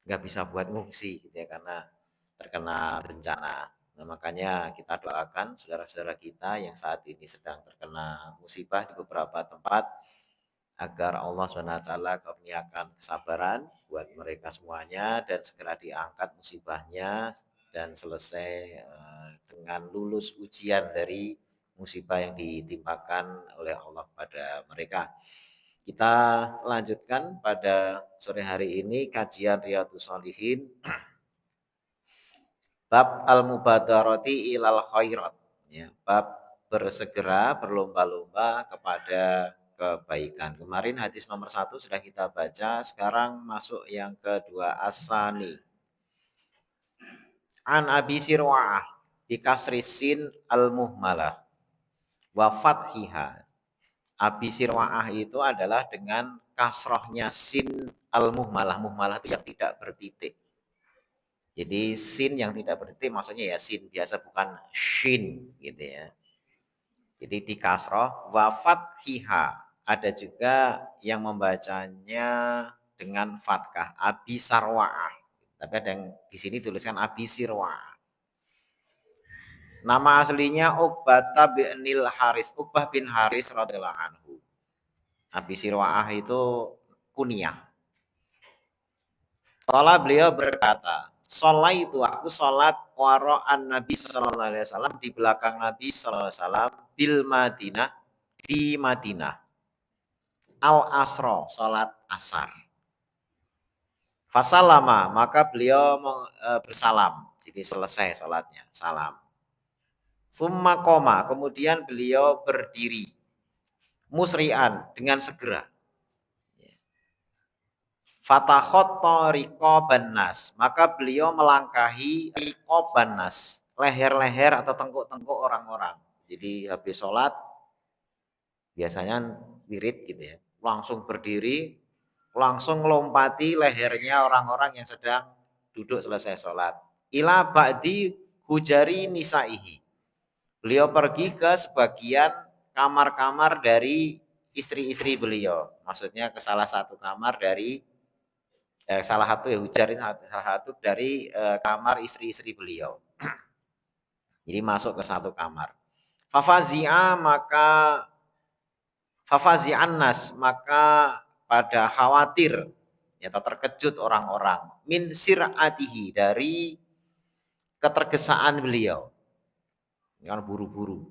nggak bisa buat ngungsi gitu ya karena terkena bencana. Nah, makanya kita doakan saudara-saudara kita yang saat ini sedang terkena musibah di beberapa tempat agar Allah SWT kurniakan kesabaran buat mereka semuanya dan segera diangkat musibahnya dan selesai dengan lulus ujian dari musibah yang ditimpakan oleh Allah pada mereka. Kita lanjutkan pada sore hari ini kajian Riyadhus Shalihin bab al-mubadarati ilal khairat, ya, bab bersegera berlomba-lomba kepada kebaikan. Kemarin hadis nomor 1 sudah kita baca, sekarang masuk yang kedua, asani. An Abi Sirwa'ah bi kasrisin al-muhmalah wa fathiha. Abi Sirwa'ah itu adalah dengan kasrohnya sin al-muhmalah. Muhmalah itu yang tidak bertitik. Jadi sin yang tidak bertitik maksudnya ya sin biasa, bukan shin gitu ya. Jadi di kasroh wafat hiha. Ada juga yang membacanya dengan fatkah abi sarwa'ah. Tapi ada yang di sini tuliskan abi sirwa'ah. Nama aslinya Uqbah bin Haris, Uqbah bin Haris radhiyallahu anhu. Abi sirwa'ah itu kunyah. Kala beliau berkata, sholat itu aku sholat waro'an Nabi Sallallahu Alaihi Wasallam di belakang Nabi Sallallahu Alaihi Wasallam bil Madinah di Madinah. Al asro sholat asar. Fasalama maka beliau bersalam. Jadi selesai sholatnya salam. Summa koma kemudian beliau berdiri musri'an dengan segera. Fatakhotto riqoban nas, maka beliau melangkahi riqoban nas, leher-leher atau tengkuk-tengkuk orang-orang. Jadi habis sholat biasanya wirid gitu ya, langsung berdiri, langsung melompati lehernya orang-orang yang sedang duduk selesai sholat. Ila ba'di hujari nisaihi, beliau pergi ke sebagian kamar-kamar dari istri-istri beliau, maksudnya ke salah satu kamar dari salah satu ya hujar salah satu dari kamar istri-istri beliau. Jadi masuk ke satu kamar. Fafazi'a maka fafazi'an nas maka pada khawatir ya terkejut orang-orang min sir'atihi dari ketergesaan beliau. Kan buru-buru.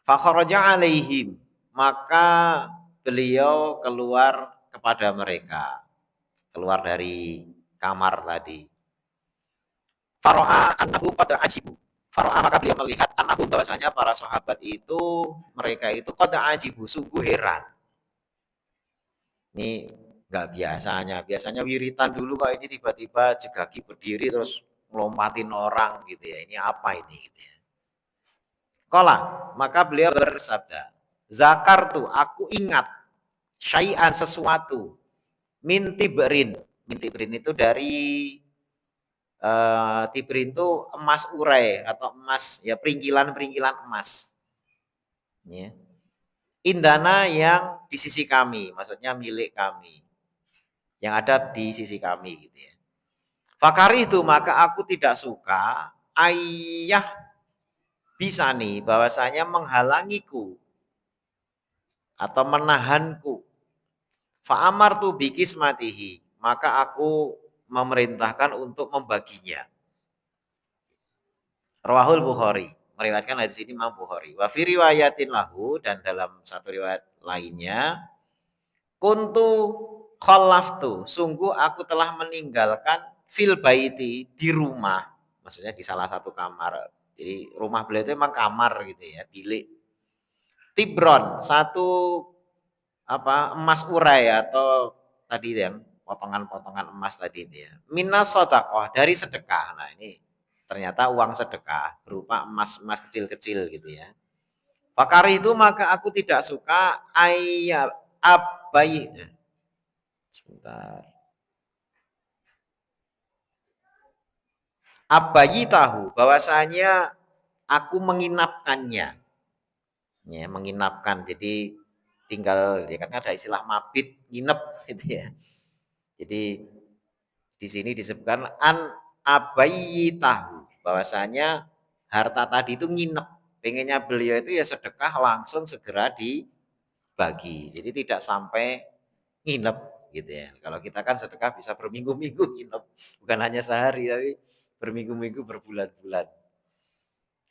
Fa kharaja alaihim maka beliau keluar kepada mereka. Keluar dari kamar tadi. Faro'a annahu qad ajibu. Faro'a maka beliau melihat annahu bahwasanya para sahabat itu mereka itu qad ajibu sungguh heran. Ini enggak biasanya. Biasanya wiritan dulu kok ini tiba-tiba jegaki berdiri terus melompatin orang gitu ya. Ini apa ini gitu ya. Qala maka beliau bersabda, "Zakartu aku ingat syai'an sesuatu min tibrin." Min tibrin itu dari tibrin itu emas urai atau emas ya peringkilan-peringkilan emas. Ya. Indana yang di sisi kami, maksudnya milik kami. Yang ada di sisi kami gitu ya. Fakari itu maka aku tidak suka ayah bisa nih bahwasanya menghalangiku atau menahanku. Fa'amar tu bikis matihi, maka aku memerintahkan untuk membaginya. Rawahul Bukhari, meriwayatkan hadis ini Imam Bukhari. Wa fi riwayatin lahu, dan dalam satu riwayat lainnya, kuntu khallaftu, sungguh aku telah meninggalkan fil baiti di rumah, maksudnya di salah satu kamar. Jadi rumah beliau itu memang kamar gitu ya, bilik. Tibron, satu emas urai atau tadi yang potongan-potongan emas tadi itu ya. Minas sodakoh, dari sedekah. Nah ini ternyata uang sedekah berupa emas-emas kecil-kecil gitu ya. Fakari itu maka aku tidak suka ayat abai. Sebentar. Abai tahu bahwasanya aku menginapkannya. Ya, menginapkan. Jadi tinggal ya kan ada istilah mabit, nginep gitu ya. Jadi Di sini disebutkan an abayitahu, bahwasanya harta tadi itu nginep. Pengennya beliau itu ya sedekah langsung segera dibagi. Jadi tidak sampai nginep gitu ya. Kalau kita kan sedekah bisa berminggu-minggu nginep, bukan hanya sehari tapi berminggu-minggu, berbulan-bulan.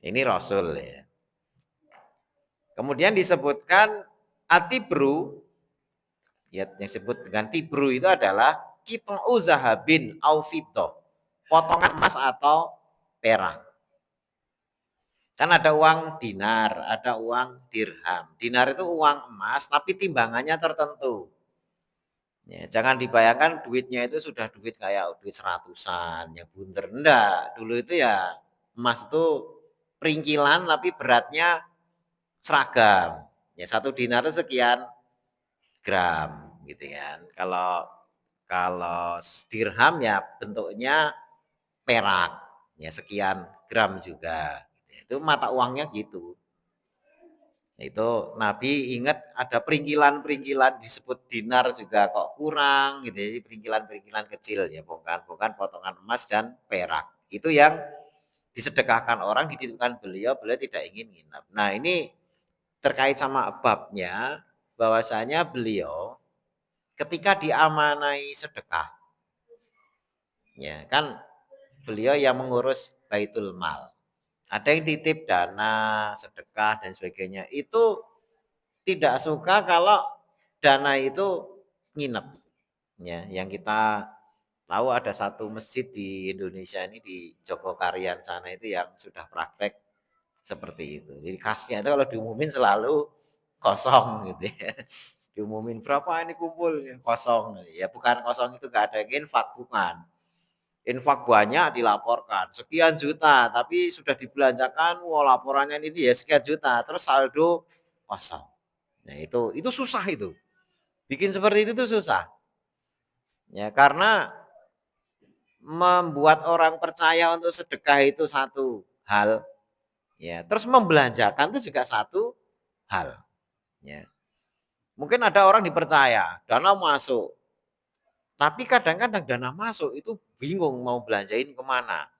Ini Rasul ya. Kemudian disebutkan atibru, ya, yang disebut dengan tibru itu adalah qit'u zahabin au fiddah, potongan emas atau perak. Kan ada uang dinar, ada uang dirham. Dinar itu uang emas tapi timbangannya tertentu. Ya, jangan dibayangkan duitnya itu sudah duit kayak duit seratusan, yang bunter. Enggak, dulu itu ya emas itu peringkilan tapi beratnya seragam. Ya, satu dinar itu sekian gram gitu kan. Kalau kalau dirham ya bentuknya perak, ya sekian gram juga. Itu mata uangnya gitu. Itu Nabi ingat ada peringkilan-peringkilan disebut dinar juga kok kurang gitu ya, peringkilan-peringkilan kecil ya, bukan potongan emas dan perak. Itu yang disedekahkan orang, dititipkan beliau, beliau tidak ingin nginap. Nah, ini terkait sama babnya, bahwasanya beliau ketika diamanai sedekah, ya kan beliau yang mengurus Baitul Mal. Ada yang titip dana, sedekah dan sebagainya. Itu tidak suka kalau dana itu nginep. Ya, yang kita tahu ada satu masjid di Indonesia ini di Jogokarian sana itu yang sudah praktek seperti itu. Jadi kasnya itu kalau diumumin selalu kosong gitu ya. Diumumin berapa ini kumpul ya, kosong. Ya bukan kosong itu enggak ada infak, bukan. Infak banyak dilaporkan sekian juta, tapi sudah dibelanjakan, wah laporannya ini ya sekian juta, terus saldo kosong. Nah, itu susah itu. Bikin seperti itu tuh susah. Ya, karena membuat orang percaya untuk sedekah itu satu hal, ya. Terus membelanjakan itu juga satu hal, ya. Mungkin ada orang dipercaya, dana masuk. Tapi kadang-kadang dana masuk itu bingung mau belanjain kemana.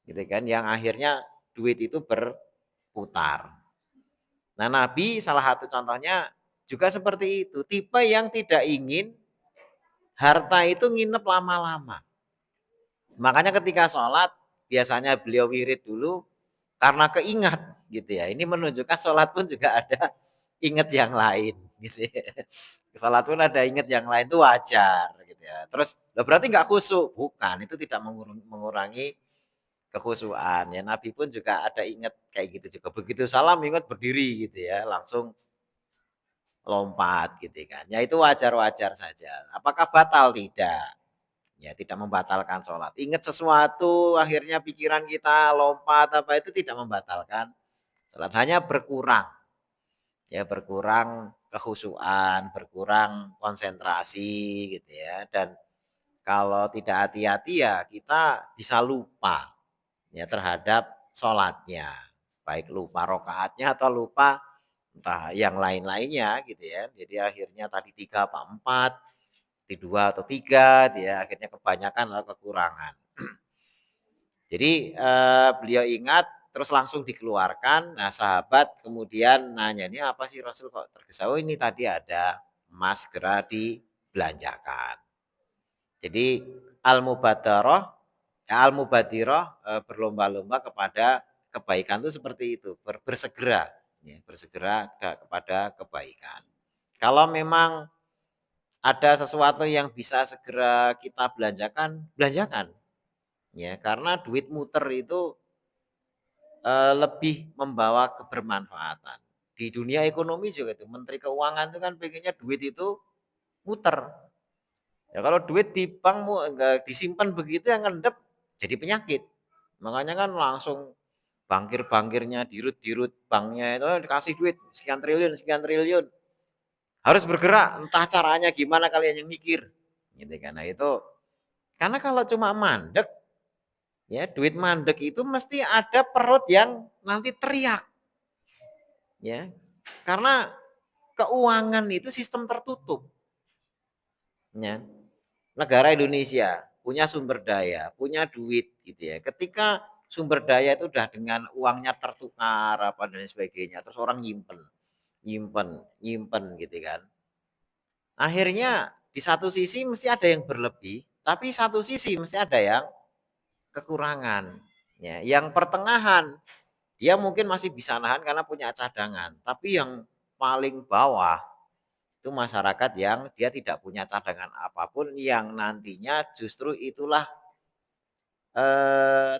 Gitu kan, yang akhirnya duit itu berputar. Nah, Nabi salah satu contohnya juga seperti itu, tipe yang tidak ingin harta itu nginep lama-lama. Makanya ketika sholat biasanya beliau wirid dulu karena keingat gitu ya. Ini menunjukkan sholat pun juga ada ingat yang lain gitu ya. Sholat pun ada ingat yang lain itu wajar gitu ya. Terus berarti nggak khusyuk? Bukan, itu tidak mengurangi kekhusyuan. Ya, Nabi pun juga ada ingat kayak gitu juga. Begitu salam ingat berdiri gitu ya, langsung lompat gitu kan. Ya itu wajar-wajar saja. Apakah batal? Tidak. Ya tidak membatalkan sholat. Ingat sesuatu akhirnya pikiran kita lompat apa itu tidak membatalkan sholat. Hanya berkurang. Ya berkurang kekhusyuan, berkurang konsentrasi gitu ya. Dan kalau tidak hati-hati ya kita bisa lupa ya terhadap sholatnya. Baik lupa rokaatnya atau lupa entah yang lain-lainnya gitu ya. Jadi akhirnya tadi 3 apa 4, di 2 atau 3 dia akhirnya kebanyakan atau kekurangan. Jadi beliau ingat terus langsung dikeluarkan. Nah, sahabat kemudian nanya, "Ini apa sih Rasul kok tergesa?" "Oh, ini tadi ada emas segera dibelanjakan." Jadi al-mubadarah al-mubadirah berlomba-lomba kepada kebaikan itu seperti itu, bersegera ya, bersegera kepada kebaikan. Kalau memang ada sesuatu yang bisa segera kita belanjakan, belanjakan. Ya, karena duit muter itu lebih membawa kebermanfaatan. Di dunia ekonomi juga itu, Menteri Keuangan itu kan pengennya duit itu muter. Ya kalau duit di bank enggak disimpan begitu yang ngendep jadi penyakit. Makanya kan langsung bangkir-bangkirnya dirut-dirut banknya itu dikasih duit sekian triliun. Harus bergerak, entah caranya gimana kalian yang mikir. Gitu kan. Nah itu karena kalau cuma mandek ya duit mandek itu mesti ada perut yang nanti teriak. Ya. Karena keuangan itu sistem tertutup. Ya. Negara Indonesia punya sumber daya, punya duit gitu ya. Ketika sumber daya itu udah dengan uangnya tertukar apa dan sebagainya, terus orang nyimpen, nyimpen, nyimpen gitu kan. Akhirnya di satu sisi mesti ada yang berlebih, tapi satu sisi mesti ada yang kekurangan. Ya, yang pertengahan dia mungkin masih bisa nahan karena punya cadangan, tapi yang paling bawah itu masyarakat yang dia tidak punya cadangan apapun yang nantinya justru itulah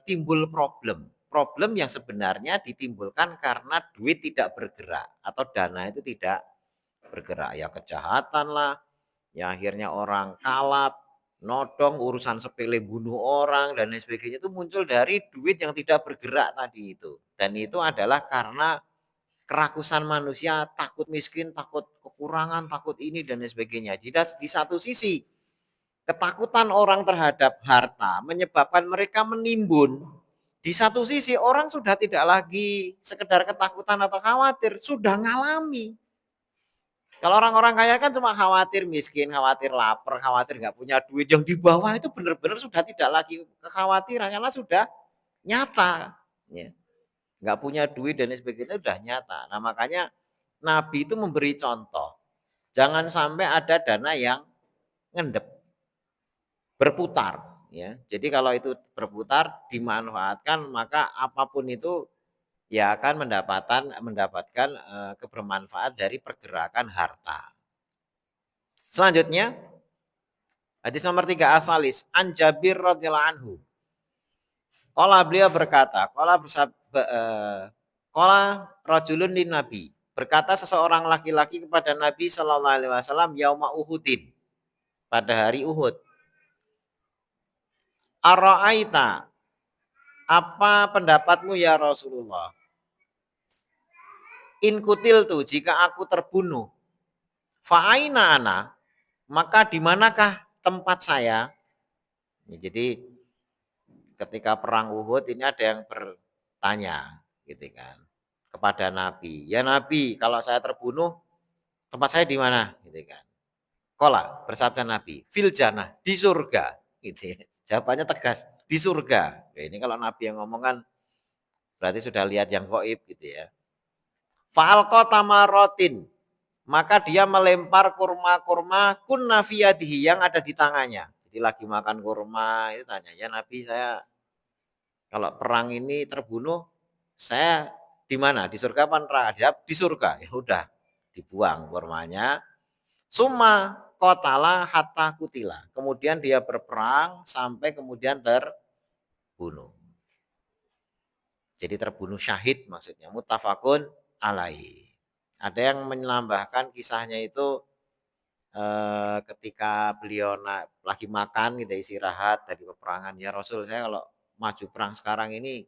timbul problem. Problem yang sebenarnya ditimbulkan karena duit tidak bergerak atau dana itu tidak bergerak. Ya kejahatan lah, ya akhirnya orang kalap, nodong, urusan sepele bunuh orang dan lain sebagainya itu muncul dari duit yang tidak bergerak tadi itu. Dan itu adalah karena kerakusan manusia, takut miskin, takut kekurangan, takut ini dan lain sebagainya. Jadi di satu sisi ketakutan orang terhadap harta menyebabkan mereka menimbun. Di satu sisi orang sudah tidak lagi sekedar ketakutan atau khawatir, sudah ngalami. Kalau orang-orang kaya kan cuma khawatir miskin, khawatir lapar, khawatir nggak punya duit. Yang di bawah itu benar-benar sudah tidak lagi kekhawatiran karena sudah nyata. Ya. Nggak punya duit dan sebagainya sudah nyata. Nah makanya Nabi itu memberi contoh. Jangan sampai ada dana yang ngendep, berputar. Ya. Jadi kalau itu berputar, dimanfaatkan, maka apapun itu ya akan mendapatkan kebermanfaat dari pergerakan harta. Selanjutnya, hadis nomor 3 asalis, An Jabir radhiyallahu anhu. Qala beliau berkata, qala rajulun lin Nabi. Berkata seseorang laki-laki kepada Nabi sallallahu alaihi wasallam yauma Uhudin. Pada hari Uhud. Ara'aita, apa pendapatmu ya Rasulullah? In kutil tuh jika aku terbunuh. Fa'aina ana, maka di manakah tempat saya? Ya, jadi ketika perang Uhud ini ada yang bertanya gitu kan kepada Nabi. Ya Nabi, kalau saya terbunuh tempat saya di mana? Gitu kan. Kola bersabda Nabi, fil jannah, di surga. Gitu ya. Jawabannya tegas, di surga. Ya, ini kalau Nabi yang ngomong kan berarti sudah lihat yang goib gitu ya. Fa'alqa tamarotin, maka dia melempar kurma-kurma kunna fiyadihi yang ada di tangannya. Jadi lagi makan kurma, itu tanya, ya Nabi saya kalau perang ini terbunuh, saya di mana? Di surga apa neraka? Dia di surga. Ya udah, dibuang kurmanya. Summa kotala hatta kutila. Kemudian dia berperang sampai kemudian terbunuh. Jadi terbunuh syahid maksudnya. Muttafaqun alaihi. Ada yang menambahkan kisahnya itu ketika beliau lagi makan gitu istirahat dari peperangan. Ya Rasul, saya kalau maju perang sekarang ini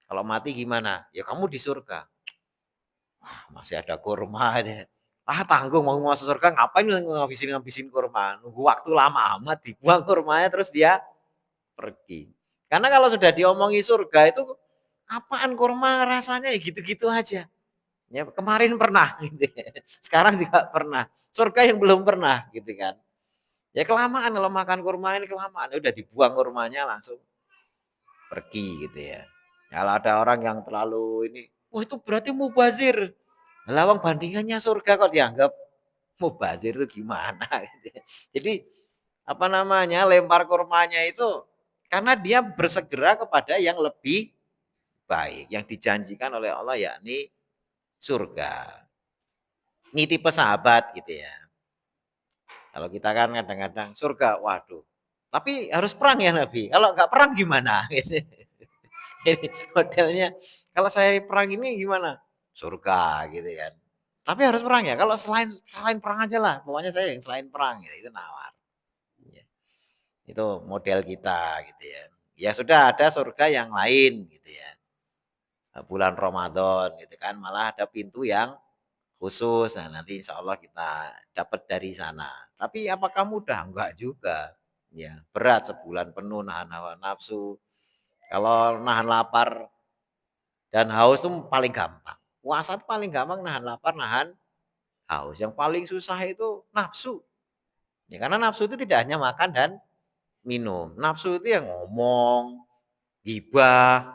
kalau mati gimana? Ya kamu di surga. Wah, masih ada kurma deh. Ah tanggung mau masuk surga ngapain ngabisin kurma? Nunggu waktu lama amat dibuang kurmanya terus dia pergi. Karena kalau sudah diomongi surga itu apaan kurma rasanya ya gitu-gitu aja. Ya kemarin pernah gitu. Sekarang juga pernah. Surga yang belum pernah gitu kan. Ya kelamaan kalau makan kurma ini kelamaan udah dibuang kurmanya langsung pergi gitu ya. Kalau ada orang yang terlalu ini, wah itu berarti mubazir. Lawang bandingannya surga kok dianggap mubazir itu gimana? Gitu ya. Jadi apa namanya lempar kurmanya itu karena dia bersegera kepada yang lebih baik yang dijanjikan oleh Allah yakni surga. Ini tipe sahabat gitu ya. Kalau kita kan kadang-kadang surga, waduh. Tapi harus perang ya Nabi. Kalau nggak perang gimana? Gitu. Jadi modelnya kalau saya perang ini gimana? Surga gitu kan. Tapi harus perang ya. Kalau selain selain perang aja lah. Pokoknya saya yang selain perang gitu. Itu nawar. Ya. Itu model kita gitu ya. Ya sudah ada surga yang lain gitu ya. Bulan Ramadan gitu kan. Malah ada pintu yang khusus. Nah, nanti insya Allah kita dapat dari sana. Tapi apakah mudah? Enggak juga. Ya, berat sebulan penuh nahan hawa nafsu. Kalau nahan lapar dan haus itu paling gampang. Puasa itu paling gampang nahan lapar, nahan haus. Yang paling susah itu nafsu. Ya, karena nafsu itu tidak hanya makan dan minum. Nafsu itu yang ngomong, gibah,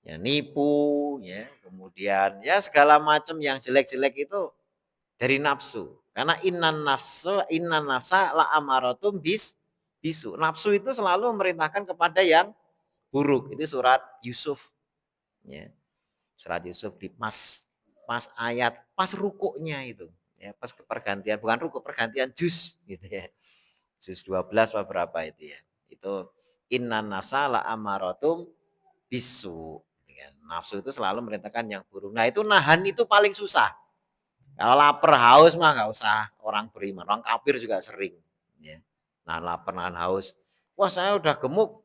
ya nipu, ya kemudian ya segala macam yang jelek-jelek itu dari nafsu. Karena innan nafsa la amaratum bisu. Nafsu itu selalu memerintahkan kepada yang buruk. Itu surat Yusuf. Ya. Surat Yusuf di pas ayat pas rukuknya itu. Ya, pas pergantian bukan rukuk, pergantian juz gitu ya. Juz 12 apa berapa itu ya. Itu innan nafsa la amaratum bisu. Nafsu itu selalu memerintahkan yang buruk. Nah, itu nahan itu paling susah. Kalau lapar haus mah nggak usah orang beriman, orang kafir juga sering. Ya. Nah, lapar nahan haus. Wah, saya udah gemuk,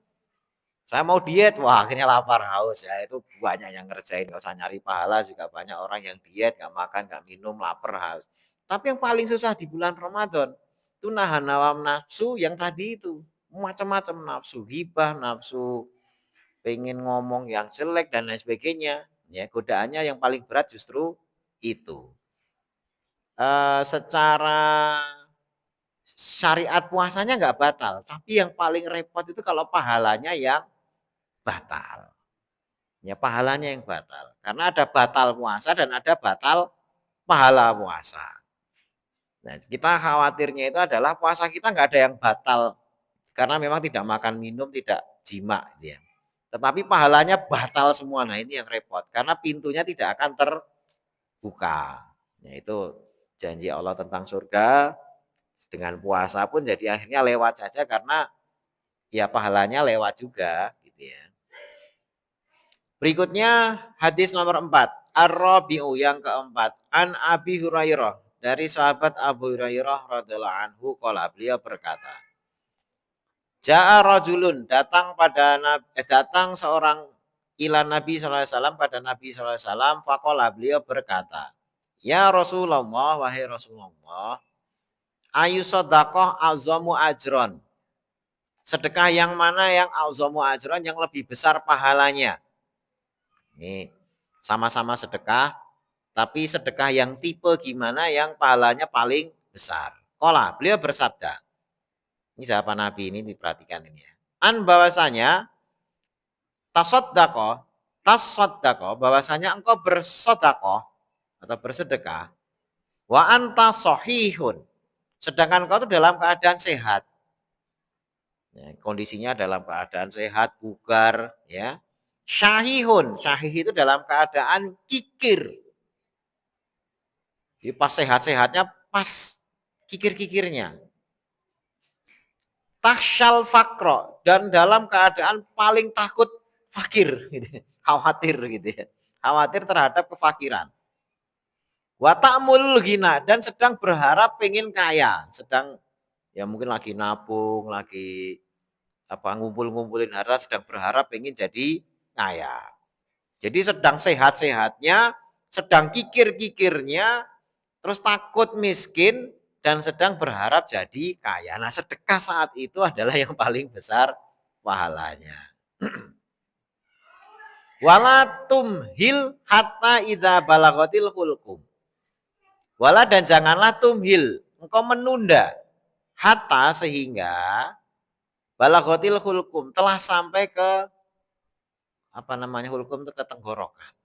saya mau diet, wah akhirnya lapar haus. Ya itu banyak yang ngerjain, nggak usah nyari pahala juga banyak orang yang diet, nggak makan, nggak minum, lapar haus. Tapi yang paling susah di bulan Ramadan itu nahan hawa nafsu yang tadi itu macam-macam nafsu gibah, nafsu pengen ngomong yang jelek dan lain sebagainya. Ya godaannya yang paling berat justru itu. Secara syariat puasanya nggak batal, tapi yang paling repot itu kalau pahalanya yang batal. Ya pahalanya yang batal. Karena ada batal puasa dan ada batal pahala puasa. Nah, kita khawatirnya itu adalah puasa kita nggak ada yang batal karena memang tidak makan minum, tidak jima gitu ya. Tetapi pahalanya batal semua. Nah, ini yang repot karena pintunya tidak akan terbuka. Yaitu janji Allah tentang surga dengan puasa pun jadi akhirnya lewat saja karena ya pahalanya lewat juga gitu ya. Berikutnya hadis nomor 4. Ar-Rabi'u yang keempat. An Abi Hurairah. Dari sahabat Abu Hurairah radhiyallahu anhu qala beliau berkata. Ja'a rajulun datang seorang ila Nabi sallallahu alaihi wasallam pada Nabi sallallahu alaihi wasallam faqala beliau berkata. Ya Rasulullah wahai Rasulullah ayu sedekah azamu ajron. Sedekah yang mana yang azamu ajron yang lebih besar pahalanya? Ini sama-sama sedekah, tapi sedekah yang tipe gimana yang pahalanya paling besar. Kola, beliau bersabda. Ini siapa Nabi ini diperhatikan ini ya. An bahwasanya tasoddaqo bahwasanya engkau bersedekah atau bersedekah wa anta sahihun. Sedangkan engkau itu dalam keadaan sehat. Ya, kondisinya dalam keadaan sehat, bugar, ya. Syahihun, syahih itu dalam keadaan kikir. Jadi pas sehat-sehatnya, pas kikir-kikirnya. Tahsyal fakro, dan dalam keadaan paling takut fakir, gitu. Khawatir gitu ya. Khawatir terhadap kefakiran. Watakmul gina, dan sedang berharap pengen kaya. Sedang ya mungkin lagi nabung, lagi apa ngumpul-ngumpulin harta, sedang berharap pengen jadi kaya. Jadi sedang sehat-sehatnya, sedang kikir-kikirnya, terus takut miskin, dan sedang berharap jadi kaya. Nah sedekah saat itu adalah yang paling besar pahalanya. Walatum hil hatta idza balagotil hulkum. Wala dan janganlah tumhil, engkau menunda hatta sehingga balagotil hulkum telah sampai ke apa namanya hulkum itu ke tenggorokan.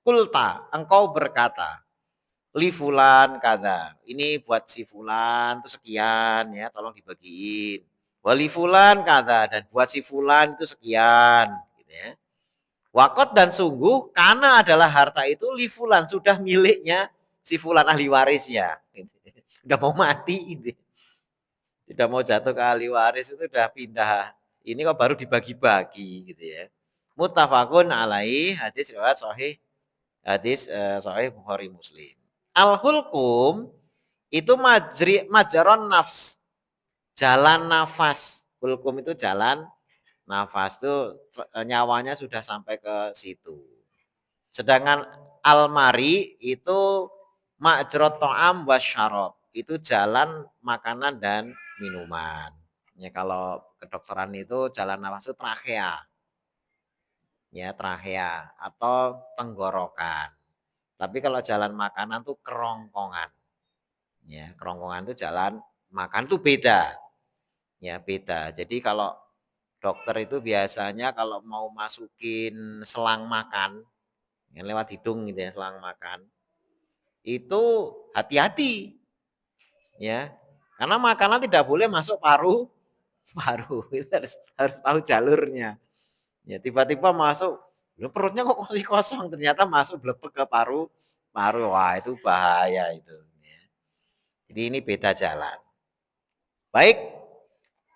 Kulta, engkau berkata, li fulan kata. Ini buat si fulan itu sekian ya, tolong dibagiin. Wali fulan kata dan buat si fulan itu sekian gitu ya. Wakot dan sungguh karena adalah harta itu li fulan sudah miliknya si fulan ahli warisnya. Udah mau mati gitu. Sudah mau jatuh ke ahli waris itu udah pindah. Ini kok baru dibagi-bagi gitu ya. Muttafaqun alaihi hadis riwayat sahih sahih Bukhari Muslim. Al-hulkum itu majaron nafs, jalan nafas. Hulkum itu jalan nafas itu nyawanya sudah sampai ke situ. Sedangkan almari itu majrot to'am wasyarab, itu jalan makanan dan minuman. Ya kalau kedokteran itu jalan nafas itu trachea. Ya trachea atau tenggorokan. Tapi kalau jalan makanan tuh kerongkongan. Ya, kerongkongan itu jalan makan tuh beda. Ya beda. Jadi kalau dokter itu biasanya kalau mau masukin selang makan, yang lewat hidung gitu ya, selang makan, itu hati-hati ya. Karena makanan tidak boleh masuk paru paru. Itu harus harus tahu jalurnya. Ya tiba-tiba masuk, perutnya kok masih kosong, ternyata masuk blepek ke paru paru. Wah, itu bahaya itu. Ya. Jadi ini beda jalan. Baik,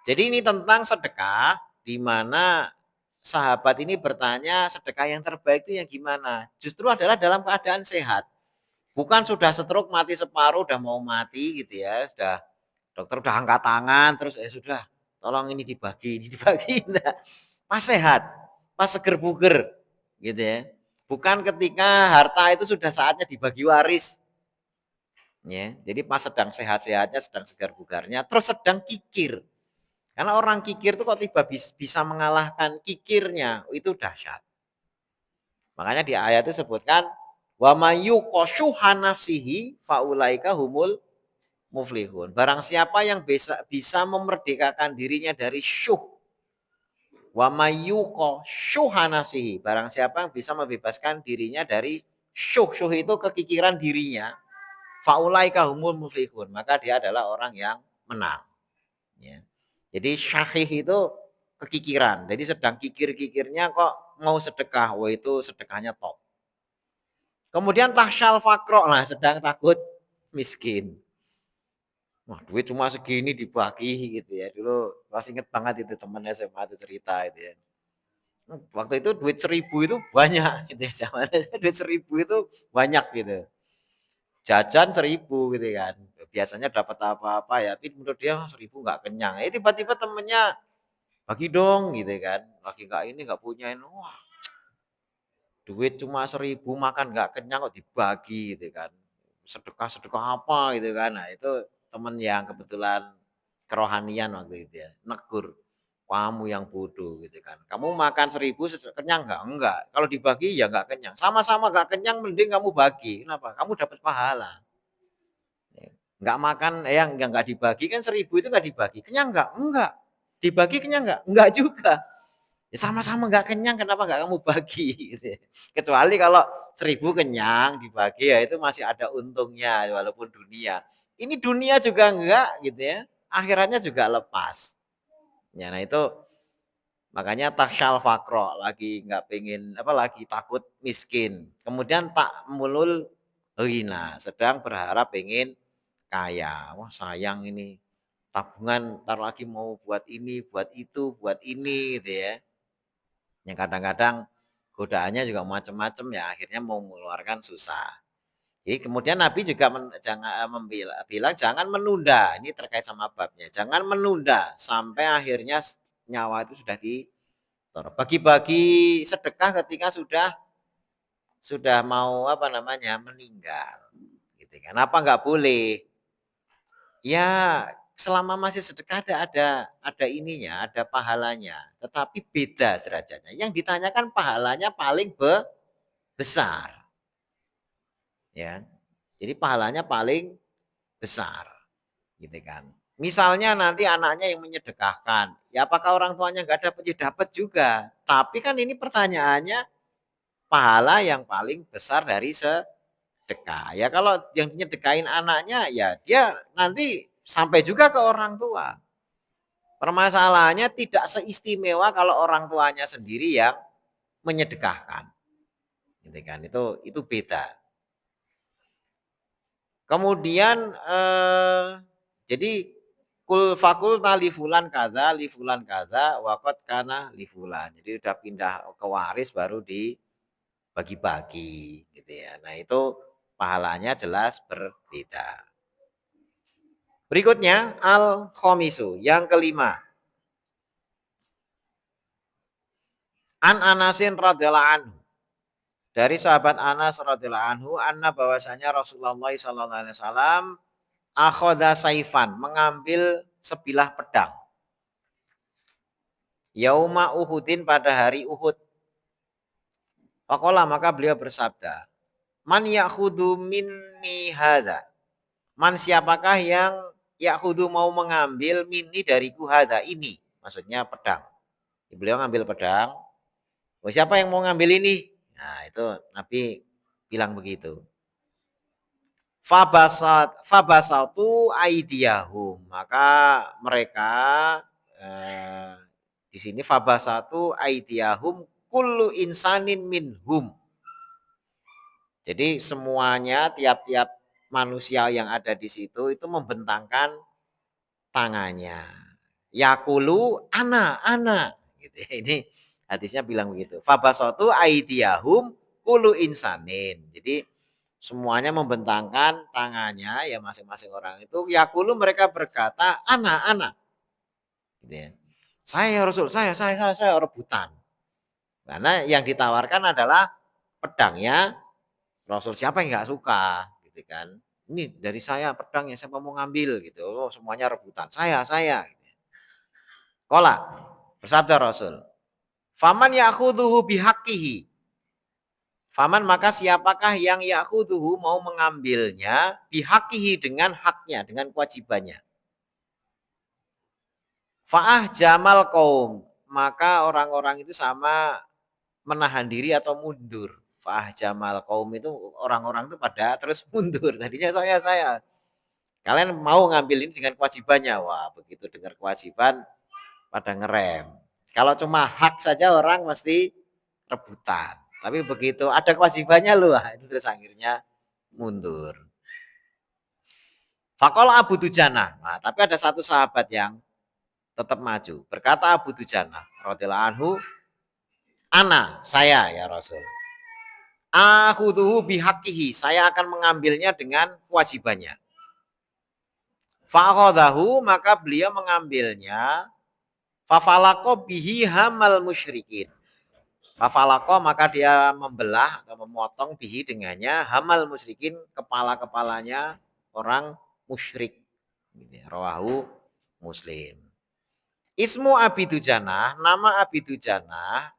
jadi ini tentang sedekah, di mana sahabat ini bertanya sedekah yang terbaik itu yang gimana? Justru adalah dalam keadaan sehat. Bukan sudah stroke mati separuh, udah mau mati gitu ya, sudah dokter udah angkat tangan, terus sudah tolong ini dibagi, ini dibagi. Nah, pas sehat, pas seger buger gitu ya. Bukan ketika harta itu sudah saatnya dibagi waris. Ya, jadi pas sedang sehat-sehatnya, sedang segar bugarnya, terus sedang kikir. Karena orang kikir itu kok tiba bisa mengalahkan kikirnya, itu dahsyat. Makanya di ayat itu sebutkan wa mayyuqashuha nafsihi faulaika humul muflihun. Barang siapa yang bisa memerdekakan dirinya dari syuh, wa mayyuqashuha nafsihi. Barang siapa yang bisa membebaskan dirinya dari syuh. Syuh itu kekikiran dirinya. Faulaika humul muflihun. Maka dia adalah orang yang menang. Ya. Jadi syahih itu kekikiran. Jadi sedang kikir-kikirnya kok mau sedekah. Wah itu sedekahnya top. Kemudian tahsyal fakro. Nah sedang takut miskin. Wah duit cuma segini dibagi gitu ya. Dulu masih inget banget itu temen SMA itu cerita itu ya. Waktu itu duit 1.000 itu banyak gitu ya. Zamannya duit 1.000 itu banyak gitu. Jajan 1.000 gitu kan. Biasanya dapat apa-apa ya. Tapi menurut dia 1.000 nggak kenyang. Tiba-tiba temennya bagi dong gitu kan. Lagi nggak ini nggak punya ini. Wah duit cuma 1.000 makan nggak kenyang kok dibagi gitu kan. Sedekah-sedekah apa gitu kan. Nah itu temen yang kebetulan kerohanian waktu itu ya. Negur. Kamu yang bodoh gitu kan. Kamu makan 1.000 kenyang nggak? Enggak. Kalau dibagi ya nggak kenyang. Sama-sama nggak kenyang mending kamu bagi. Kenapa? Kamu dapat pahala. Nggak makan, yang nggak dibagi kan 1.000 itu nggak dibagi. Kenyang nggak? Enggak. Dibagi kenyang nggak? Enggak juga. Ya sama-sama nggak kenyang, kenapa nggak kamu bagi? Gitu ya. Kecuali kalau 1.000 kenyang dibagi ya itu masih ada untungnya walaupun dunia. Ini dunia juga enggak gitu ya. Akhiratnya juga lepas. Ya, nah itu makanya tasyal fakro lagi nggak pengen apa lagi takut miskin. Kemudian tak mulul hina sedang berharap pengen kaya. Wah sayang ini tabungan ntar lagi mau buat ini, buat itu, buat ini gitu ya. Yang kadang-kadang godaannya juga macam-macam ya akhirnya mau mengeluarkan susah. Jadi kemudian Nabi juga bilang jangan menunda. Ini terkait sama babnya. Jangan menunda sampai akhirnya nyawa itu sudah bagi-bagi sedekah ketika sudah mau apa namanya meninggal. Gitu kan. Apa nggak boleh? Ya, selama masih sedekah ada ininya, ada pahalanya, tetapi beda derajatnya. Yang ditanyakan pahalanya paling besar, ya. Jadi pahalanya paling besar, gitu kan. Misalnya nanti anaknya yang menyedekahkan, ya apakah orang tuanya nggak dapat? Ya dapat juga. Tapi kan ini pertanyaannya pahala yang paling besar dari sedekah. Ya kalau yang nyedekain anaknya, ya dia nanti sampai juga ke orang tua. Permasalahannya tidak seistimewa kalau orang tuanya sendiri yang menyedekahkan. Gitu kan. Itu beda. Kemudian jadi kul fakul lifulan kaza wakot kana lifulan. Jadi udah pindah ke waris baru dibagi-bagi gitu ya. Nah, itu pahalanya jelas berbeda. Berikutnya al-khomisu, yang kelima. An Anasin radhiyallahu anhu. Dari sahabat Anas radhiyallahu anhu, anna bahwasanya Rasulullah sallallahu alaihi wasallam akhoda saifan, mengambil sebilah pedang. Yauma Uhudin, pada hari Uhud. Faqala, maka beliau bersabda, Man yakhudhu minni hadza. Man siapakah yang ya'khudhu mau mengambil minni dariku hadza ini, maksudnya pedang. Beliau ngambil pedang. Oh, siapa yang mau ngambil ini? Nah, itu Nabi bilang begitu. Fabasatu aidiyahum, maka mereka di sini fabasatu aidiyahum kullu insanin minhum. Jadi semuanya tiap-tiap manusia yang ada di situ itu membentangkan tangannya. Yakulu ana gitu. Ini hadisnya bilang begitu. Fabasatu aidiyahum kullu insanin. Jadi semuanya membentangkan tangannya ya masing-masing orang itu. Yakulu mereka berkata ana. Gitu ya. Saya Rasul, saya rebutan. Karena yang ditawarkan adalah pedangnya Rasul. Siapa yang nggak suka gitu kan. Ini dari saya pedangnya, siapa mau ngambil gitu. Oh, semuanya rebutan. Saya gitu. Qala bersabda Rasul. Faman ya'khudhuhu bihaqqihi. Faman maka siapakah yang ya'khudhuhu mau mengambilnya bihaqqihi dengan haknya, dengan kewajibannya. Fa'ah jamal qaum, maka orang-orang itu sama menahan diri atau mundur. Fa'ah jamal qaum itu orang-orang itu pada terus mundur. Tadinya saya. Kalian mau ngambil ini dengan kewajibannya. Wah, begitu dengar kewajiban pada ngerem. Kalau cuma hak saja orang mesti rebutan. Tapi begitu ada kewajibannya loh, itu terus akhirnya mundur. Faqala Abu Dujana. Nah, tapi ada satu sahabat yang tetap maju. Berkata Abu Dujana radhiyallahu anhu, "Ana, saya ya Rasul. Akhudhuhu bihaqqihi, saya akan mengambilnya dengan kewajibannya." Fa'akhadahu, maka beliau mengambilnya. Fafalaqo bihi hamal musyrikin. Fafalaqo, maka dia membelah atau memotong bihi dengannya hamal musyrikin, kepala-kepalanya orang musyrik. Rawahu Muslim. Ismu Abi Dujana, nama Abi Dujana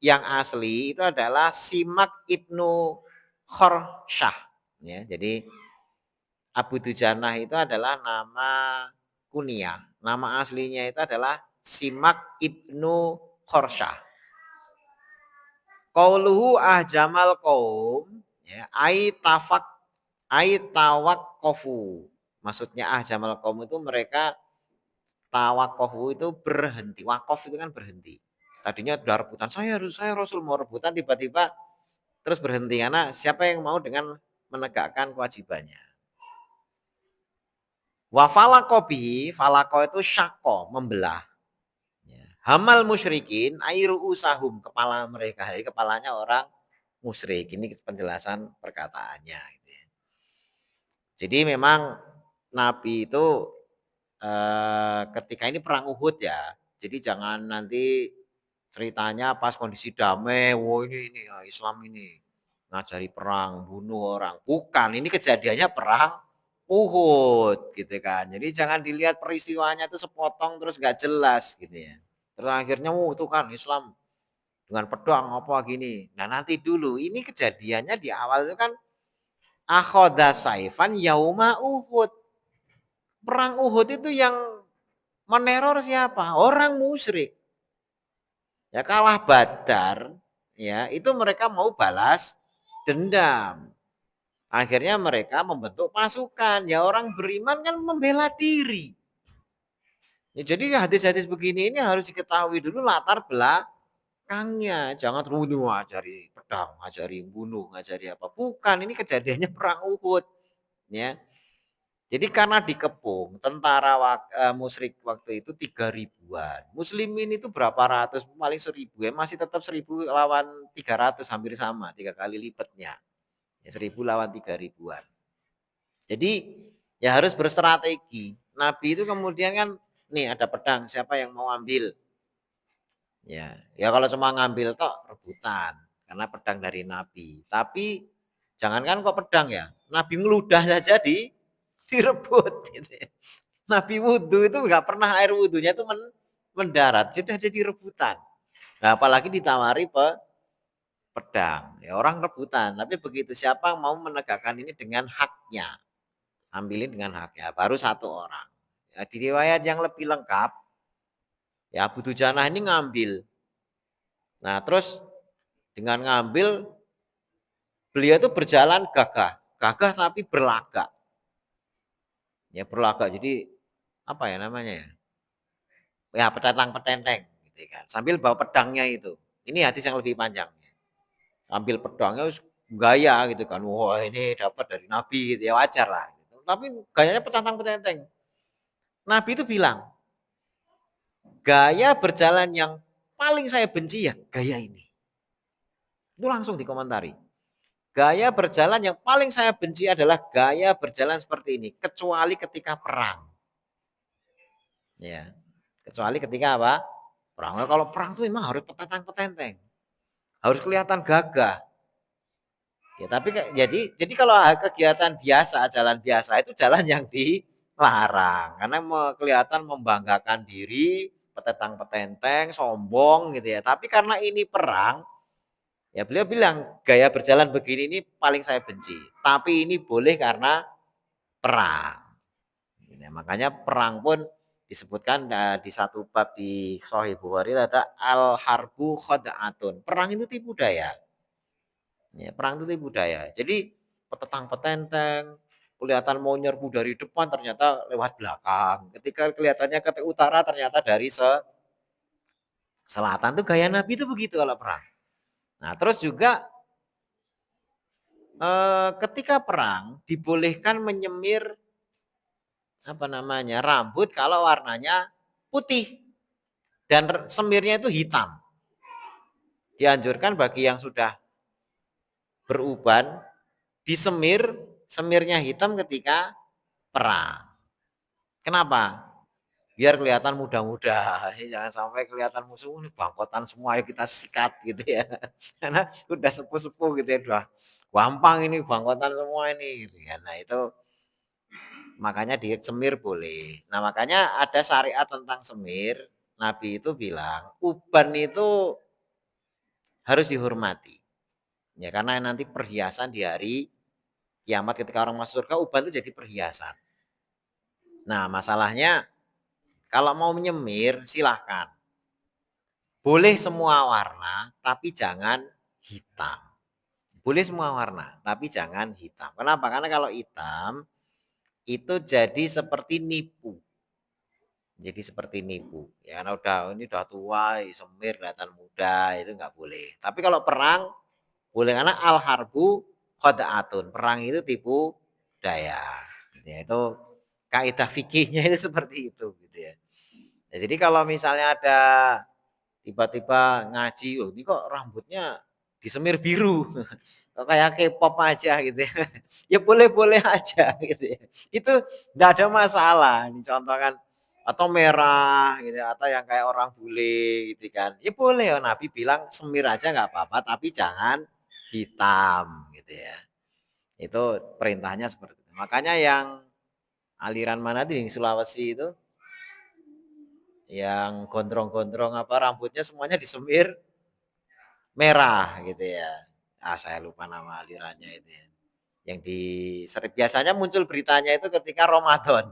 yang asli itu adalah Simak ibnu Khorsyah. Ya, jadi Abu Dujana itu adalah nama kunyah. Nama aslinya itu adalah Simak ibnu Khorsyah. Qauluhu ahjamal qaum, ya, ai tawaqqafu. Maksudnya ahjamal qaum itu mereka tawaqqafu itu berhenti. Wakof itu kan berhenti. Tadinya udah rebutan, saya Rasul mau rebutan, tiba-tiba terus berhenti karena siapa yang mau dengan menegakkan kewajibannya. Wa falaqo bihi, falaqo itu syaqqa, membelah. Hamal musyrikin airu usahum, kepala mereka, jadi kepalanya orang musyrik. Ini penjelasan perkataannya gitu ya. Jadi memang Nabi itu ketika ini perang Uhud ya. Jadi jangan nanti ceritanya pas kondisi damai, wah ini ya, Islam ini ngajari perang, bunuh orang. Bukan, ini kejadiannya perang Uhud gitu kan. Jadi jangan dilihat peristiwanya itu sepotong terus nggak jelas gitu ya. Terus akhirnya itu kan Islam dengan pedang apa gini. Nah nanti dulu ini kejadiannya di awal itu kan akhoda saifan yauma Uhud. Perang Uhud itu yang meneror siapa? Orang musyrik. Ya kalah Badar, ya itu mereka mau balas dendam. Akhirnya mereka membentuk pasukan. Ya orang beriman kan membela diri. Ya, jadi hadis-hadis begini ini harus diketahui dulu latar belakangnya. Jangan terus ngajari pedang, ngajari bunuh, ngajari apa. Bukan, ini kejadiannya perang Uhud. Ya. Jadi karena dikepung tentara musyrik waktu itu 3.000-an. Muslimin itu berapa ratus, paling 1.000 ya, masih tetap 1.000 lawan 300, hampir sama, 3 kali lipatnya. Ya, 1.000 lawan 3.000-an. Jadi ya harus berstrategi. Nabi itu kemudian kan nih ada pedang, siapa yang mau ambil? Ya kalau cuma ngambil tok rebutan karena pedang dari Nabi. Tapi jangankan kok pedang ya, Nabi ngeludah saja direbut gitu ya. Nabi wudhu itu nggak pernah air wudhunya itu mendarat, sudah jadi rebutan. Nah, apalagi ditawari pedang, ya orang rebutan. Tapi begitu siapa mau menegakkan ini dengan haknya, ambilin dengan haknya, baru satu orang. Ya, di riwayat yang lebih lengkap, ya Abu Dujanah ini ngambil. Nah, terus dengan ngambil, beliau itu berjalan gagah, gagah tapi berlagak. Ya berlagak, jadi apa ya namanya ya? Ya petentang-petenteng gitu kan. Sambil bawa pedangnya itu. Ini hadis yang lebih panjang. Ambil pedangnya gaya gitu kan. Wah, ini dapat dari Nabi gitu ya, wajar lah gitu. Tapi gayanya petentang-petenteng. Nabi itu bilang, gaya berjalan yang paling saya benci ya gaya ini. Itu langsung dikomentari. Gaya berjalan yang paling saya benci adalah gaya berjalan seperti ini, kecuali ketika perang. Ya. Kecuali ketika apa? Perang. Nah, kalau perang tuh memang harus petentang-petenteng. Harus kelihatan gagah. Ya, tapi jadi kalau kegiatan biasa, jalan biasa itu jalan yang dilarang karena kelihatan membanggakan diri, petentang-petenteng, sombong gitu ya. Tapi karena ini perang, ya beliau bilang gaya berjalan begini ini paling saya benci. Tapi ini boleh karena perang. Ya, makanya perang pun disebutkan di satu bab di Sahih Bukhari ada al-harbu khad'atun. Perang itu tipu daya. Ya, perang itu tipu daya. Jadi petentang-petenteng, kelihatan mau nyerbu dari depan ternyata lewat belakang. Ketika kelihatannya ke utara ternyata dari selatan tuh gaya Nabi itu begitu kalau perang. Nah, terus juga ketika perang dibolehkan menyemir apa namanya rambut kalau warnanya putih dan semirnya itu hitam. Dianjurkan bagi yang sudah beruban disemir, semirnya hitam ketika perang. Kenapa? Biar kelihatan muda-muda. Jangan sampai kelihatan musuh ini bangkotan semua, ayo kita sikat gitu ya. Karena udah sepuh-sepuh gitu ya, udah gampang ini bangkotan semua ini gitu ya. Nah, itu makanya disemir boleh. Nah, makanya ada syariat tentang semir. Nabi itu bilang, uban itu harus dihormati. Ya, karena nanti perhiasan di hari kiamat ketika orang masuk surga, uban itu jadi perhiasan. Nah, masalahnya kalau mau menyemir silahkan. Boleh semua warna, tapi jangan hitam. Boleh semua warna, tapi jangan hitam. Kenapa? Karena kalau hitam itu jadi seperti nipu. Jadi seperti nipu. Ya karena ini udah tua, semir kelihatan muda, itu nggak boleh. Tapi kalau perang boleh karena al harbu khoda'atun. Perang itu tipu daya. Ya, itu kaidah fikihnya itu seperti itu gitu ya. Ya, jadi kalau misalnya ada tiba-tiba ngaji, oh ini kok rambutnya disemir biru, kok kayak K-pop aja gitu ya. Ya boleh-boleh aja gitu ya. Itu enggak ada masalah. Dicontohkan atau merah gitu atau yang kayak orang bule gitu kan. Ya boleh ya Nabi bilang semir aja nggak apa-apa tapi jangan hitam gitu ya. Itu perintahnya seperti itu. Makanya yang aliran mana di Sulawesi itu yang gondrong-gondrong apa rambutnya semuanya disemir merah gitu ya. Ah saya lupa nama alirannya itu ya. Yang di biasanya muncul beritanya itu ketika Ramadan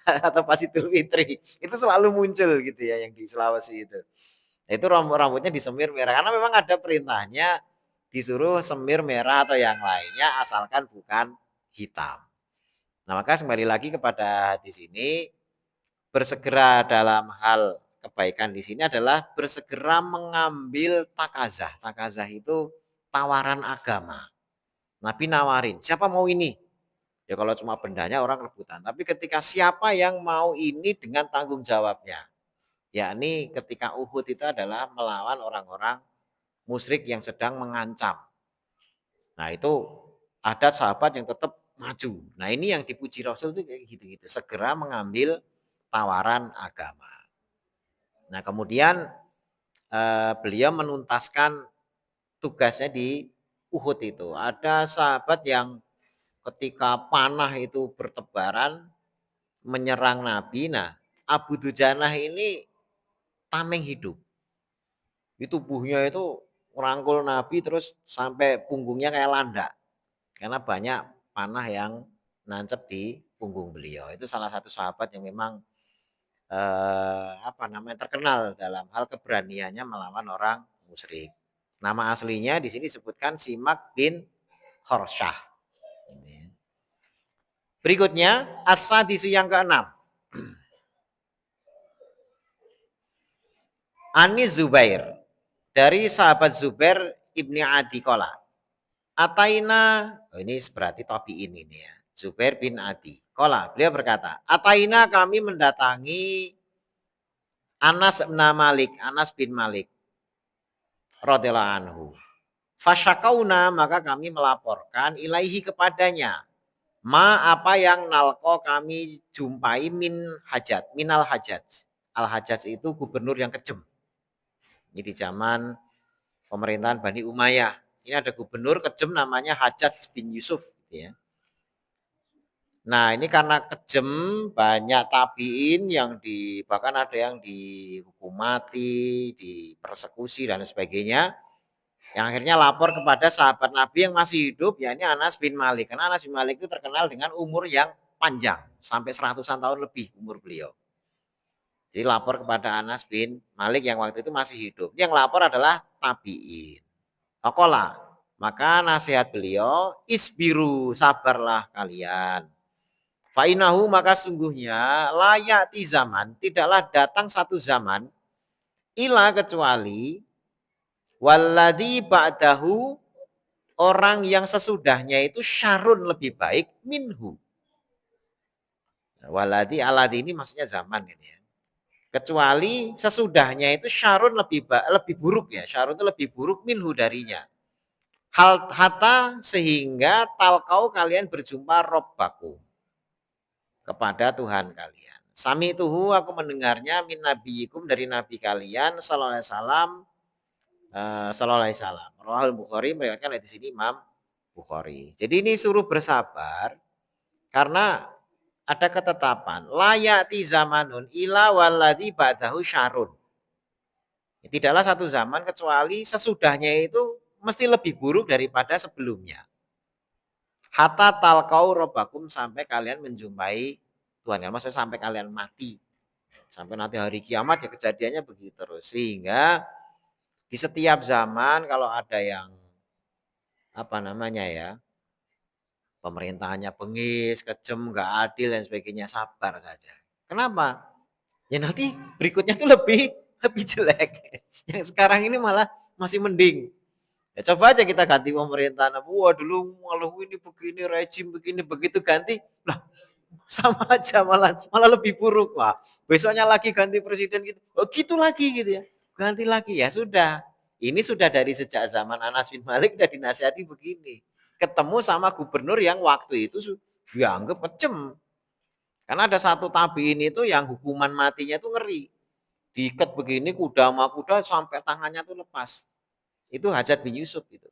atau pas Idul Fitri. Itu selalu muncul gitu ya yang di Sulawesi itu. Itu rambutnya disemir merah karena memang ada perintahnya disuruh semir merah atau yang lainnya asalkan bukan hitam. Nah, maka kembali lagi kepada hadis ini bersegera dalam hal kebaikan di sini adalah bersegera mengambil takazah. Takazah itu tawaran agama. Nabi nawarin, siapa mau ini? Ya kalau cuma bendanya orang rebutan. Tapi ketika siapa yang mau ini dengan tanggung jawabnya. Yakni ketika Uhud itu adalah melawan orang-orang musyrik yang sedang mengancam. Nah itu ada sahabat yang tetap maju. Nah ini yang dipuji Rasul itu kayak gitu-gitu. Segera mengambil tawaran agama. Nah kemudian beliau menuntaskan tugasnya di Uhud itu. Ada sahabat yang ketika panah itu bertebaran menyerang Nabi. Nah Abu Dujanah ini tameng hidup. Itu tubuhnya itu merangkul Nabi terus sampai punggungnya kayak landak. Karena banyak panah yang nancep di punggung beliau. Itu salah satu sahabat yang memang terkenal dalam hal keberaniannya melawan orang musyrik. Nama aslinya di sini disebutkan Simak bin Khorsyah. Berikutnya as-sadisu yang keenam. Anis Zubair, dari sahabat Zubair ibni Adi Kola. Ataina, ini berarti tabi'in ini ya. Zubair bin Adi Kola, beliau berkata, Ataina, kami mendatangi Anas bin Malik radhiyallahu anhu. Fasyakauna, maka kami melaporkan ilaihi kepadanya. Apa yang nalko kami jumpai minal hajat. Al hajat itu gubernur yang kejam. Ini di zaman pemerintahan Bani Umayyah. Ini ada gubernur kejam namanya Hajjaj bin Yusuf. Ya. Nah ini karena kejam, banyak tabiin yang bahkan ada yang dihukum mati, dipersekusi dan sebagainya. Yang akhirnya lapor kepada sahabat Nabi yang masih hidup, ya ini Anas bin Malik. Karena Anas bin Malik itu terkenal dengan umur yang panjang, sampai 100-an tahun lebih umur beliau. Jadi lapor kepada Anas bin Malik yang waktu itu masih hidup. Yang lapor adalah tabi'in. Faqala, maka nasihat beliau, isbiru, sabarlah kalian. Fa'inahu, maka sungguhnya layati zaman, tidaklah datang satu zaman, ila kecuali walladzi ba'dahu, orang yang sesudahnya itu syarun lebih baik minhu. Walladzi aladzi ini maksudnya zaman gitu ya. Kecuali sesudahnya itu syarun lebih buruk ya. Syarun itu lebih buruk minhu darinya. Hal hatta sehingga talkau kalian berjumpa robbakum, kepada Tuhan kalian. Sami tuhu, aku mendengarnya min nabiyikum, dari nabi kalian sallallahu alaihi wasallam. Sallallahu alaihi wasallam. Rawahul Bukhari, meriwayatkan di sini Imam Bukhari. Jadi ini suruh bersabar karena ada ketetapan layati zamanun ila walladzi ba'dahu syarun. Tidaklah satu zaman kecuali sesudahnya itu mesti lebih buruk daripada sebelumnya. Hatta talqau robbakum, sampai kalian menjumpai Tuhan. Maksudnya sampai kalian mati. Sampai nanti hari kiamat ya kejadiannya begitu terus. Sehingga di setiap zaman kalau ada yang pemerintahannya bengis, kejam, nggak adil dan sebagainya, sabar saja. Kenapa? Ya nanti berikutnya tuh lebih jelek. Yang sekarang ini malah masih mending. Ya coba aja kita ganti pemerintahan. Wah dulu malah ini begini, rejim begini, begitu ganti. Lah sama aja malah lebih buruk. Wah, besoknya lagi ganti presiden gitu. Oh gitu lagi gitu ya. Ganti lagi ya sudah. Ini sudah dari sejak zaman Anas bin Malik udah dinasihati begini. Ketemu sama gubernur yang waktu itu dianggap kejam. Karena ada satu tabiin itu yang hukuman matinya itu ngeri. Diikat begini kuda sama kuda sampai tangannya tuh lepas. Itu Hajjaj bin Yusuf itu.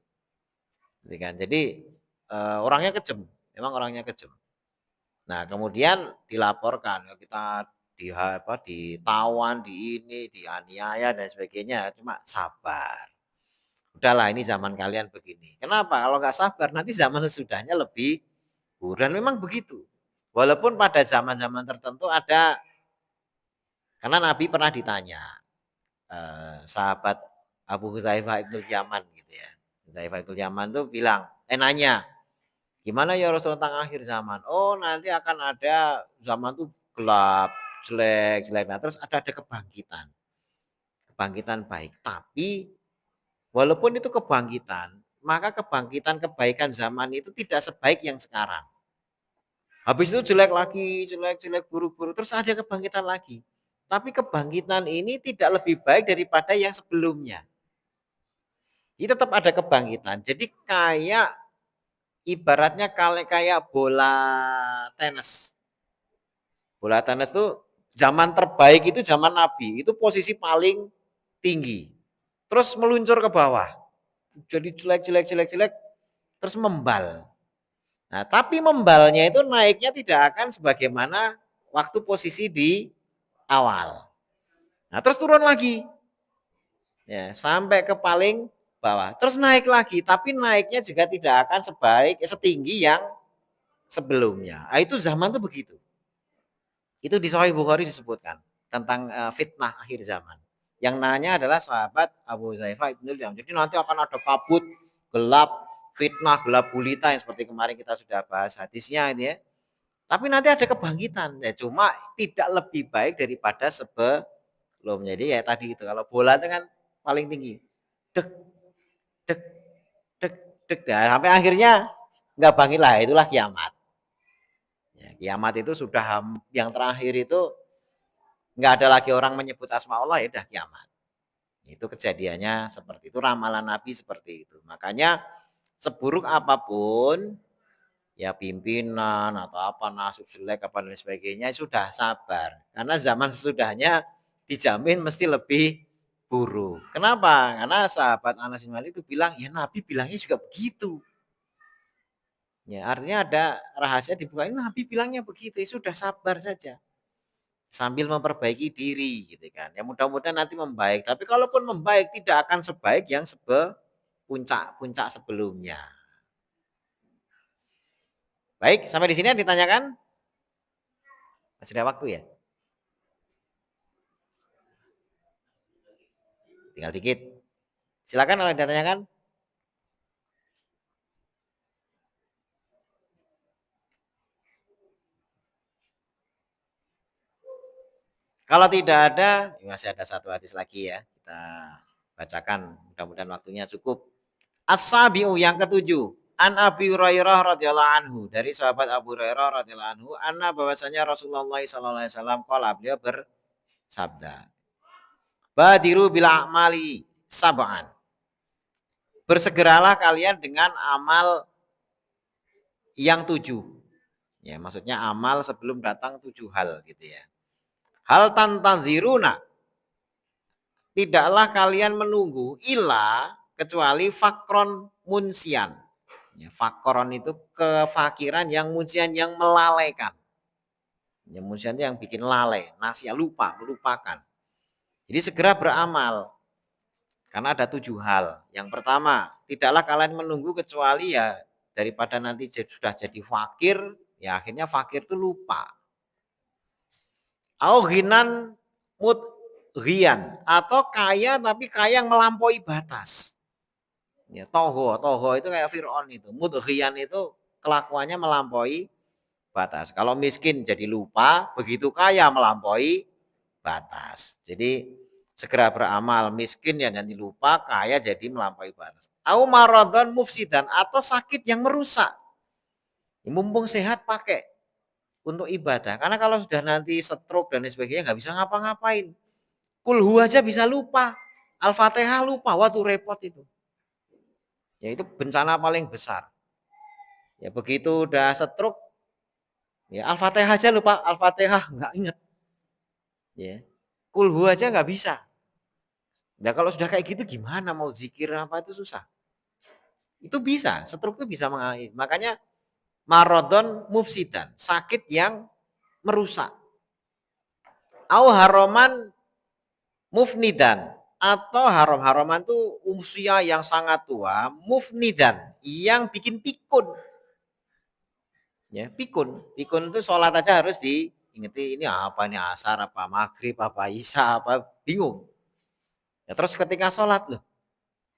Jadi orangnya kejam, memang orangnya kejam. Nah, kemudian dilaporkan, kita ditawan, dianiaya dan sebagainya, cuma sabar. Udahlah, ini zaman kalian begini. Kenapa? Kalau nggak sabar, nanti zaman sesudahnya lebih buruk. Dan memang begitu. Walaupun pada zaman-zaman tertentu ada, karena Nabi pernah ditanya, sahabat Abu Hudzaifah Ibnul Yaman gitu ya. Hudzaifah Ibnul Yaman tuh bilang, nanya, gimana ya Rasulullah tentang akhir zaman? Oh, nanti akan ada zaman tuh gelap, jelek. Nah, terus ada kebangkitan. Kebangkitan baik. Tapi walaupun itu kebangkitan, maka kebangkitan kebaikan zaman itu tidak sebaik yang sekarang. Habis itu jelek lagi, jelek, buruk-buruk. Terus ada kebangkitan lagi. Tapi kebangkitan ini tidak lebih baik daripada yang sebelumnya. Ini tetap ada kebangkitan. Jadi kayak ibaratnya kayak bola tenis. Bola tenis itu zaman terbaik itu zaman Nabi. Itu posisi paling tinggi. Terus meluncur ke bawah. Jadi jelek, terus membal. Nah, tapi membalnya itu naiknya tidak akan sebagaimana waktu posisi di awal. Nah, terus turun lagi. Ya, sampai ke paling bawah. Terus naik lagi, tapi naiknya juga tidak akan setinggi yang sebelumnya. Itu zaman tuh begitu. Itu di Sahih Bukhari disebutkan tentang fitnah akhir zaman. Yang nanya adalah sahabat Abu Hudzaifah Ibnul Yaman. Jadi nanti akan ada kabut, gelap, fitnah, gelap gulita yang seperti kemarin kita sudah bahas hadisnya itu ya. Tapi nanti ada kebangkitan. Ya cuma tidak lebih baik daripada sebelumnya. Jadi ya tadi itu kalau bola itu kan paling tinggi. Dek, dek, dek, dek. Ya, sampai akhirnya nggak bangkit lah, itulah kiamat. Ya, kiamat itu sudah yang terakhir itu nggak ada lagi orang menyebut asma Allah, ya udah kiamat. Itu kejadiannya seperti itu, ramalan Nabi seperti itu. Makanya seburuk apapun ya pimpinan atau apa nasib jelek apa dan sebagainya sudah sabar. Karena zaman sesudahnya dijamin mesti lebih buruk. Kenapa? Karena sahabat Anas bin Malik itu bilang, ya Nabi bilangnya juga begitu. Ya, artinya ada rahasia dibuka. Ini Nabi bilangnya begitu, ya sudah sabar saja. Sambil memperbaiki diri gitu kan. Ya mudah-mudahan nanti membaik. Tapi kalaupun membaik tidak akan sebaik yang puncak sebelumnya. Baik, sampai di sini ditanyakan? Masih ada waktu ya? Tinggal dikit. Silakan kalau ditanyakan. Kalau tidak ada, masih ada satu hadis lagi ya. Kita bacakan. Mudah-mudahan waktunya cukup. As-sabi'u yang ketujuh. An Abi Hurairah radhiyallahu anhu, dari sahabat Abu Hurairah radhiyallahu anhu, anna bahwasanya Rasulullah sallallahu alaihi wasallam qala, beliau bersabda, badiru bil a'mali sab'an. Bersegeralah kalian dengan amal yang 7. Ya, maksudnya amal sebelum datang 7 hal gitu ya. Hal tantaziruna, tidaklah kalian menunggu illa kecuali fakron munsian. Ya, fakron itu kefakiran, yang munsian yang melalaikan. Ya, munsian itu yang bikin lalai, nasia, lupa, melupakan. Jadi segera beramal. Karena ada 7 hal. Yang pertama, tidaklah kalian menunggu kecuali ya daripada nanti sudah jadi fakir, ya akhirnya fakir itu lupa. Au ghinan mudghian, atau kaya tapi kaya yang melampaui batas. Ya, toho itu kayak Fir'aun itu. Mudghian itu kelakuannya melampaui batas. Kalau miskin jadi lupa, begitu kaya melampaui batas. Jadi segera beramal, miskin ya nanti lupa, kaya jadi melampaui batas. Au maradhan mufsidan, atau sakit yang merusak. Mumpung sehat pakai untuk ibadah. Karena kalau sudah nanti stroke dan sebagainya nggak bisa ngapa-ngapain. Kulhu aja bisa lupa. Al-Fatihah lupa, waduh repot itu. Ya itu bencana paling besar. Ya begitu udah stroke, ya Al-Fatihah aja lupa, Al-Fatihah nggak inget. Ya. Kulhu aja nggak bisa. Nah kalau sudah kayak gitu gimana mau zikir apa itu susah. Itu bisa, stroke itu bisa mengalami. Makanya marodon mufsidan, sakit yang merusak. Au haroman mufnidan, atau haram-haraman itu usia yang sangat tua, mufnidan, yang bikin pikun. Ya, pikun. Pikun itu sholat aja harus diingeti, ini apa, ini asar apa, maghrib apa, isya apa, bingung. Ya, terus ketika sholat loh,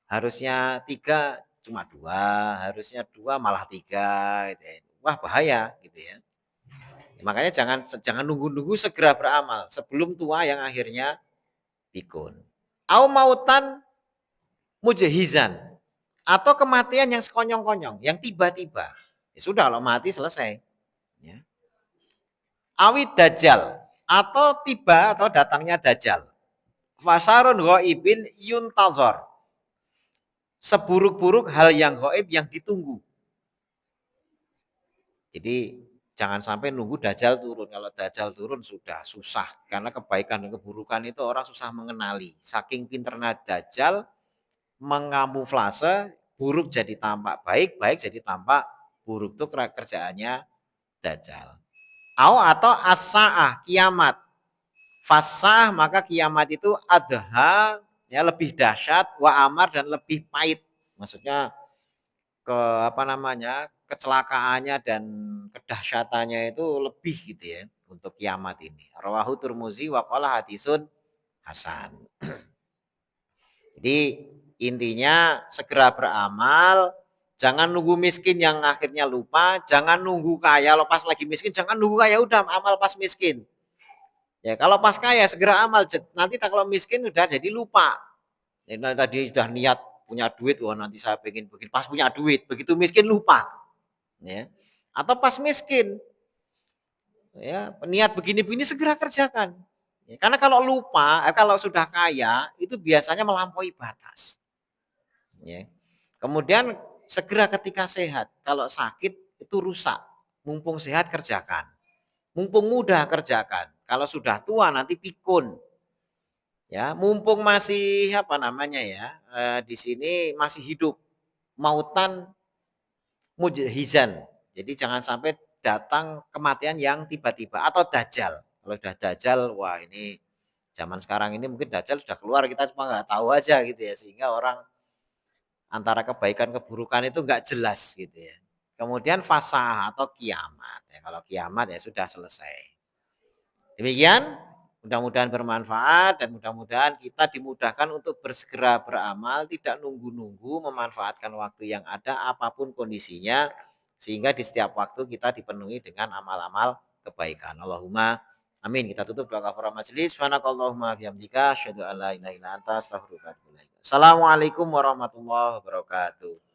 harusnya 3 cuma 2, harusnya 2 malah 3 gitu ya. Wah bahaya gitu ya. Makanya jangan nunggu-nunggu, segera beramal sebelum tua yang akhirnya pikun. Au mautan mujahizan, atau kematian yang sekonyong-konyong, yang tiba-tiba. Ya sudah, kalau mati selesai. Ya. Awid dajjal, atau tiba atau datangnya dajjal. Fasarun ghaibin yuntazor, seburuk-buruk hal yang gaib yang ditunggu. Jadi jangan sampai nunggu dajjal turun. Kalau dajjal turun sudah susah, karena kebaikan dan keburukan itu orang susah mengenali. Saking pinternya dajjal mengamuflase buruk jadi tampak baik, baik jadi tampak buruk. Itu kerjaannya dajjal. Atau as-saah, kiamat. Fasah, maka kiamat itu adha, ya lebih dahsyat, wa amar, dan lebih pahit. Maksudnya kecelakaannya dan kedahsyatannya itu lebih gitu ya untuk kiamat ini. Rawahu Tirmidzi wa qala hadisun hasan. Jadi intinya segera beramal, jangan nunggu miskin yang akhirnya lupa, jangan nunggu kaya, lo pas lagi miskin jangan nunggu kaya udah amal pas miskin. Ya kalau pas kaya segera amal, nanti kalau miskin udah jadi lupa. Ya, tadi sudah niat punya duit, wah nanti saya pengen begini, pas punya duit, begitu miskin lupa. Ya. Atau pas miskin, ya niat begini-begini segera kerjakan. Ya, karena kalau lupa, kalau sudah kaya itu biasanya melampaui batas. Ya. Kemudian segera ketika sehat, kalau sakit itu rusak. Mumpung sehat kerjakan. Mumpung muda kerjakan. Kalau sudah tua nanti pikun. Ya, mumpung masih apa namanya ya, di sini masih hidup. Mautan mujhizan. Jadi jangan sampai datang kematian yang tiba-tiba atau dajjal. Kalau sudah dajjal, wah ini zaman sekarang ini mungkin dajjal sudah keluar kita cuma nggak tahu aja gitu ya, sehingga orang antara kebaikan keburukan itu nggak jelas gitu ya. Kemudian fasa atau kiamat. Ya, kalau kiamat ya sudah selesai. Demikian, mudah-mudahan bermanfaat dan mudah-mudahan kita dimudahkan untuk bersegera beramal, tidak nunggu-nunggu, memanfaatkan waktu yang ada apapun kondisinya, sehingga di setiap waktu kita dipenuhi dengan amal-amal kebaikan. Allahumma amin. Kita tutup doa kafaratul majelis. Subhanakallahumma bihamdika asyhadu an la ilaha illa anta astaghfiruka wa atubu ilaik. Assalamualaikum warahmatullahi wabarakatuh.